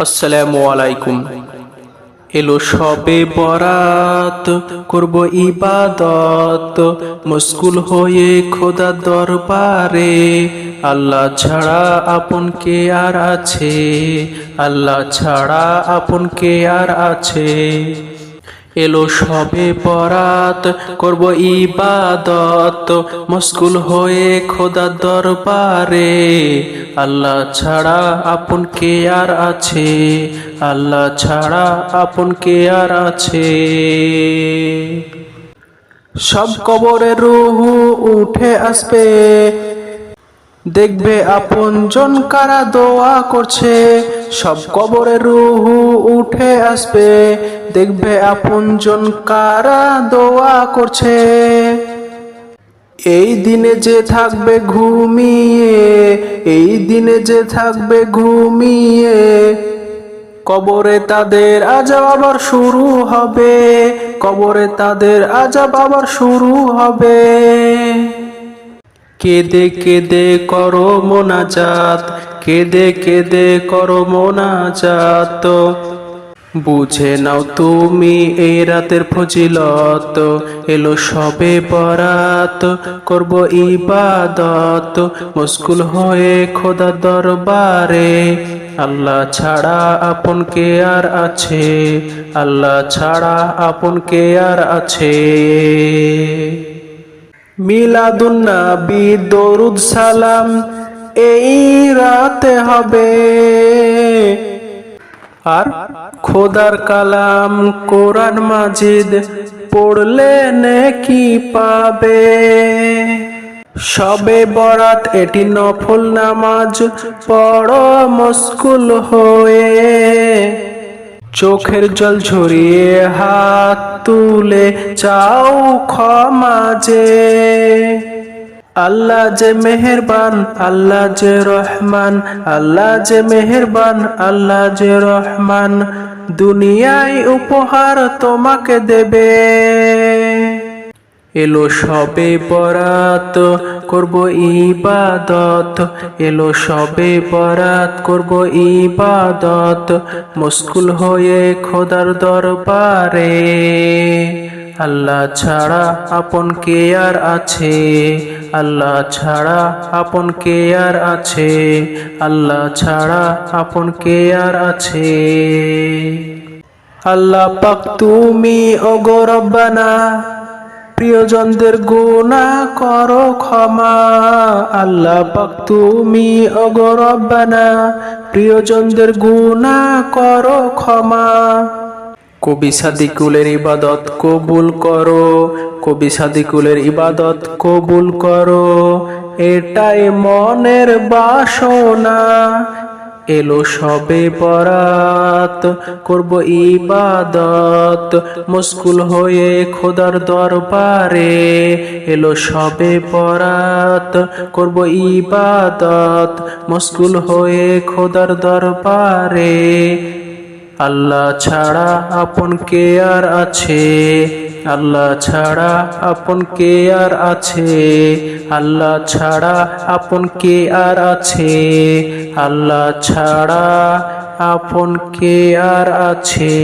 আসসালামু আলাইকুম। এলো শবে বরাত, করব ইবাদত, মশগুল হয়ে খোদার দরবারে। আল্লাহ ছাড়া আপন কে আর আছে, আল্লাহ ছাড়া আপন কে আর আছে। এলো শবে বরাত, করব ইবাদত, মশগুল হয়ে খোদার দরবারে। আল্লাহ ছাড়া আপন কে আর আছে, আল্লাহ ছাড়া আপন কে আর আছে। সব কবরে রুহু উঠে আসবে, দেখবে আপন জন কারা দোয়া করছে। সব কবরে রুহু উঠে আসবে, দেখবে আপন জন কারা দোয়া করছে। এই দিনে যে থাকবে ঘুমিয়ে, এই দিনে যে থাকবে ঘুমিয়ে, কবরে তাদের আযাব আবার শুরু হবে, কবরে তাদের আযাব আবার শুরু হবে। কেঁদে কেঁদে করো মোনাজাত, কেঁদে কেঁদে করো মোনাজাত, বুঝে নাও তুমি এই রাতের ফজিলত। এলো শবে বরাত, করব ইবাদত, মশগুল হয়ে খোদার দরবারে। আল্লাহ ছাড়া আপন কে আর আছে, আল্লাহ ছাড়া আপন কে আর আছে। মিলাদুন নবী দরুদ সালাম এই রাতে হবে, আর খোদার কালাম কোরআন মাজিদ পড়লে নেকি পাবে। শবে বরাত এটি নফল নামাজ, পড়ো মশগুল হয়ে, চোখের জল ঝরিয়ে হাত তুলে চাও ক্ষমা যে। আল্লাহ যে মেহেরবান, আল্লাহ যে রহমান, আল্লাহ যে মেহেরবান, আল্লাহ যে রহমান, দুনিয়ায় উপহার তোমাকে দেবে। এলো শবে বরাত, করব ইবাদত, এলো শবে বরাত, করব ইবাদত, মশগুল হয়ে খোদার দরবারে। আল্লাহ ছাড়া আপন কে আর আছে, আল্লাহ ছাড়া আপন কে আর আছে, আল্লাহ ছাড়া আপন কে আর আছে। আল্লাহ পাক তুমি ওগো রব্বানা, প্রিয়জনদের গুনাহ করো ক্ষমা। আল্লাহ পাক তুমি ওগো রব্বানা, প্রিয়জনদের গুনাহ করো ক্ষমা। কবি সাদিকুলের ইবাদত কবুল করো, কবি সাদিকুলের ইবাদত কবুল করো, এটাই মনের বাসনা। এলো শবে বরাত, করব ইবাদত, মশগুল হয়ে খোদার দরবারে। এলো শবে বরাত, করব ইবাদত, মশগুল হয়ে খোদার দরবারে। আল্লাহ ছাড়া আপন কে আর আছে, আল্লাহ ছাড়া আপন কে আর আছে, আল্লাহ ছাড়া আপন কে আর আছে, আল্লাহ ছাড়া আপন কে আর আছে।